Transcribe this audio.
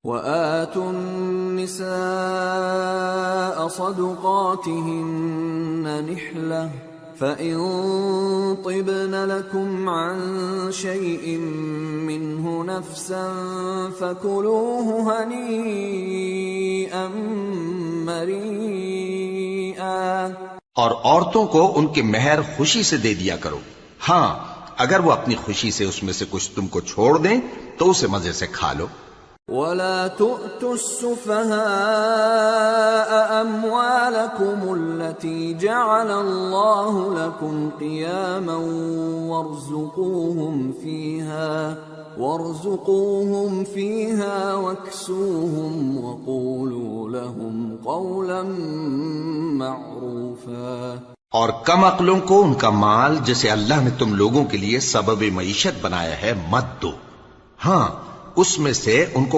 وَآتُوا النِّسَاءَ صَدُقَاتِهِنَّ نِحْلَةً فَإِن طِبْنَ لَكُمْ عَن شَيْءٍ مِّنْهُ نَفْسًا فَكُلُوهُ هَنِيئًا مَّرِيئًا۔ اور عورتوں کو ان کے مہر خوشی سے دے دیا کرو، ہاں اگر وہ اپنی خوشی سے اس میں سے کچھ تم کو چھوڑ دیں تو اسے مزے سے کھا لو۔ وَلَا تُؤْتُوا السُّفَهَاءَ أَمْوَالَكُمُ الَّتِي جَعَلَ اللَّهُ لَكُمْ قِيَامًا وَارْزُقُوهُمْ فِيهَا وَاكْسُوهُمْ وَقُولُوا لَهُمْ قَوْلًا مَّعْرُوفًا۔ اور کم عقلوں کو ان کا مال جسے اللہ نے تم لوگوں کے لیے سبب معیشت بنایا ہے مت دو، ہاں اس میں سے ان کو